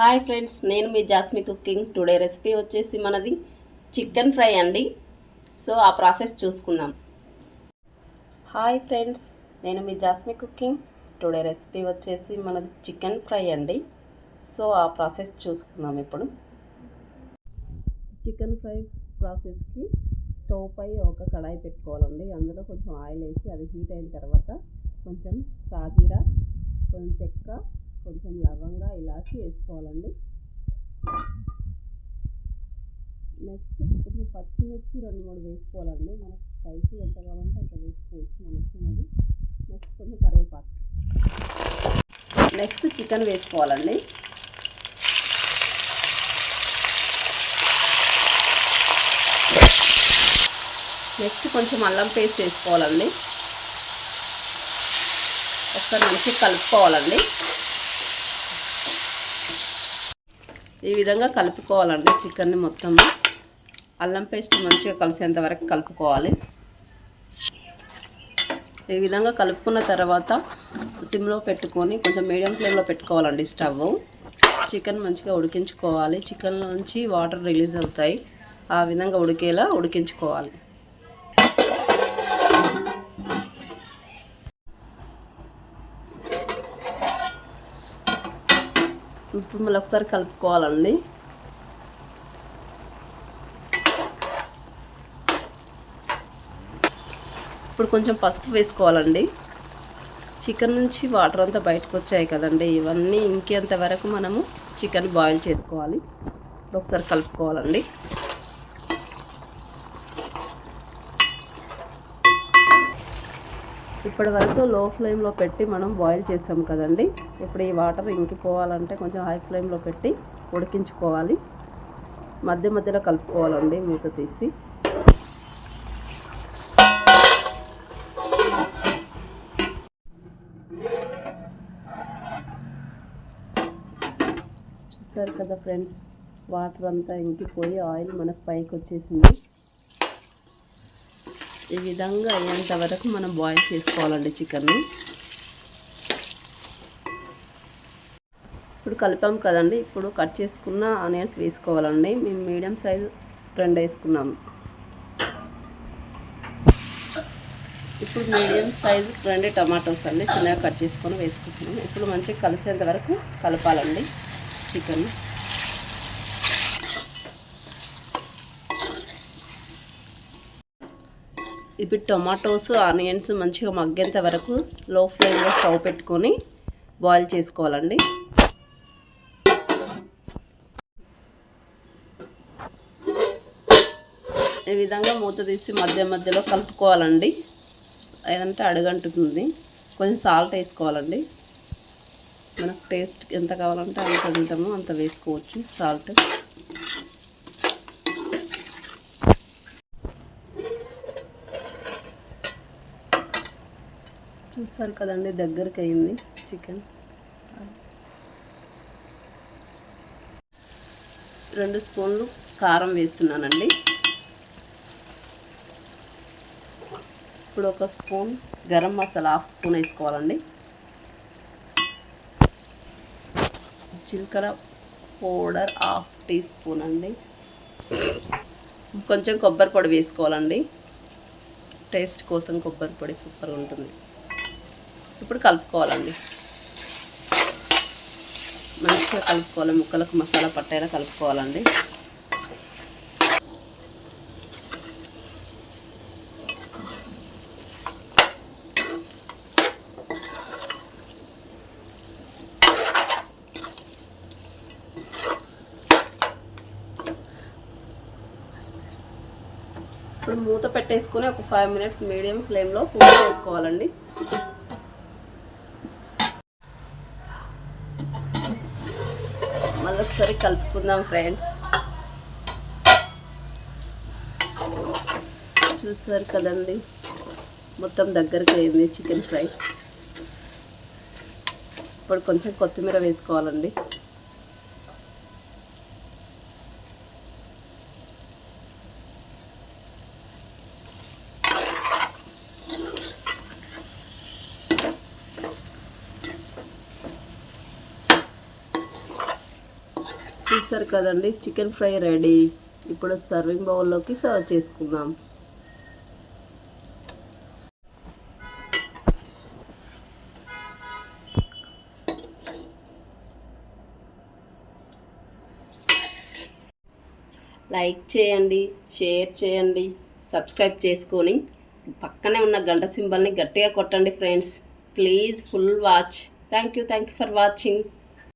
Hi friends, నేను మీ జాస్మి cooking. Today recipe వచ్చేసి మనది చికెన్ ఫ్రై అండి. సో ఆ ప్రాసెస్ చూసుకుందాం. హాయ్ ఫ్రెండ్స్, నేను మీ జాస్మి కుకింగ్. టుడే రెసిపీ వచ్చేసి మనది చికెన్ ఫ్రై అండి. సో ఆ ప్రాసెస్ చూసుకుందాం. ఇప్పుడు చికెన్ ఫ్రై ప్రాసెస్కి స్టవ్ పై ఒక కడాయి పెట్టుకోవాలండి. అందులో కొంచెం ఆయిల్ వేసి అది హీట్ అయిన తర్వాత కొంచెం సాజీరా, కొంచెం చెక్క, కొంచెం లవంగా, ఇలాచి వేసుకోవాలండి. నెక్స్ట్ కొంచెం పచ్చిమిర్చి 2-3 వేసుకోవాలండి. మనకు స్పైసీ ఎంత కావాలంటే అంత వేసుకోవచ్చు, మన ఇష్టం. నెక్స్ట్ కొంచెం కరివేపాకు. నెక్స్ట్ చికెన్ వేసుకోవాలండి. నెక్స్ట్ కొంచెం అల్లం పేస్ట్ వేసుకోవాలండి. ఒకసారి మంచిగా కలుపుకోవాలండి. ఈ విధంగా కలుపుకోవాలండి. చికెన్ని మొత్తం అల్లం పేస్ట్ మంచిగా కలిసేంత వరకు కలుపుకోవాలి. ఈ విధంగా కలుపుకున్న తర్వాత సిమ్లో పెట్టుకొని కొంచెం మీడియం ఫ్లేమ్లో పెట్టుకోవాలండి స్టవ్. చికెన్ మంచిగా ఉడికించుకోవాలి. చికెన్లోంచి వాటర్ రిలీజ్ అవుతాయి. ఆ విధంగా ఉడికేలా ఉడికించుకోవాలి. ఇప్పుడు మళ్ళీ ఒకసారి కలుపుకోవాలండి. ఇప్పుడు కొంచెం పసుపు వేసుకోవాలండి. చికెన్ నుంచి వాటర్ అంతా బయటకు వచ్చాయి కదండి, ఇవన్నీ ఇంకేంత వరకు మనము చికెన్ బాయిల్ చేసుకోవాలి. ఒకసారి కలుపుకోవాలండి. ఇప్పటి వరకు లో ఫ్లేమ్లో పెట్టి మనం బాయిల్ చేసాం కదండి. ఇప్పుడు ఈ వాటర్ ఇంకిపోవాలంటే కొంచెం హై ఫ్లేమ్లో పెట్టి ఉడికించుకోవాలి. మధ్య మధ్యలో కలుపుకోవాలండి మూత తీసి. చూసారు కదా ఫ్రెండ్స్, వాటర్ అంతా ఇంకిపోయి ఆయిల్ మనకు పైకి వచ్చేసింది. ఈ విధంగా అయ్యేంత వరకు మనం బాయిల్ చేసుకోవాలండి చికెన్ని. ఇప్పుడు కలిపాం కదండి. ఇప్పుడు కట్ చేసుకున్న ఆనియన్స్ వేసుకోవాలండి. మేము మీడియం సైజు 2 వేసుకున్నాము. ఇప్పుడు మీడియం సైజు 2 టమాటోస్ అండి, చిన్నగా కట్ చేసుకొని వేసుకుంటున్నాము. ఇప్పుడు మంచిగా కలిసేంత వరకు కలపాలండి చికెన్. ఇప్పుడు టొమాటోస్, ఆనియన్స్ మంచిగా మగ్గేంత వరకు లో ఫ్లేమ్లో స్టవ్ పెట్టుకొని బాయిల్ చేసుకోవాలండి. ఈ విధంగా మూత తీసి మధ్య మధ్యలో కలుపుకోవాలండి, ఏదంటే అడుగంటుతుంది. కొంచెం సాల్ట్ వేసుకోవాలండి. మనకు టేస్ట్ ఎంత కావాలంటే అంత తింటామో అంత వేసుకోవచ్చు సాల్ట్. చూసారు కదండి, దగ్గరికి అయింది చికెన్. 2 స్పూన్లు కారం వేస్తున్నానండి. ఇప్పుడు 1 స్పూన్ గరం మసాలా 1/2 స్పూన్ వేసుకోవాలండి. జీలకర్ర పౌడర్ 1/2 టీ స్పూన్ అండి. కొంచెం కొబ్బరి పొడి వేసుకోవాలండి. టేస్ట్ కోసం కొబ్బరి పొడి సూపర్గా ఉంటుంది. ఇప్పుడు కలుపుకోవాలండి. మంచిగా కలుపుకోవాలి. ముక్కలకు మసాలా పట్టేలా కలుపుకోవాలండి. ఇప్పుడు మూత పెట్టేసుకొని ఒక 5 మినిట్స్ మీడియం ఫ్లేమ్లో కుక్ చేసుకోవాలండి. మళ్ళీ ఒకసారి కలుపుకుందాం ఫ్రెండ్స్. చూసారు కదండి, మొత్తం దగ్గరికి అయింది చికెన్ ఫ్రై. ఇప్పుడు కొంచెం కొత్తిమీర వేసుకోవాలండి. చూసారు కదండి, చికెన్ ఫ్రై రెడీ. ఇప్పుడు సర్వింగ్ బౌల్లోకి సర్వ్ చేసుకుందాం. లైక్ చేయండి, షేర్ చేయండి, సబ్స్క్రైబ్ చేసుకొని పక్కనే ఉన్న గంట సింబల్ని గట్టిగా కొట్టండి friends. Please full watch. Thank you for watching.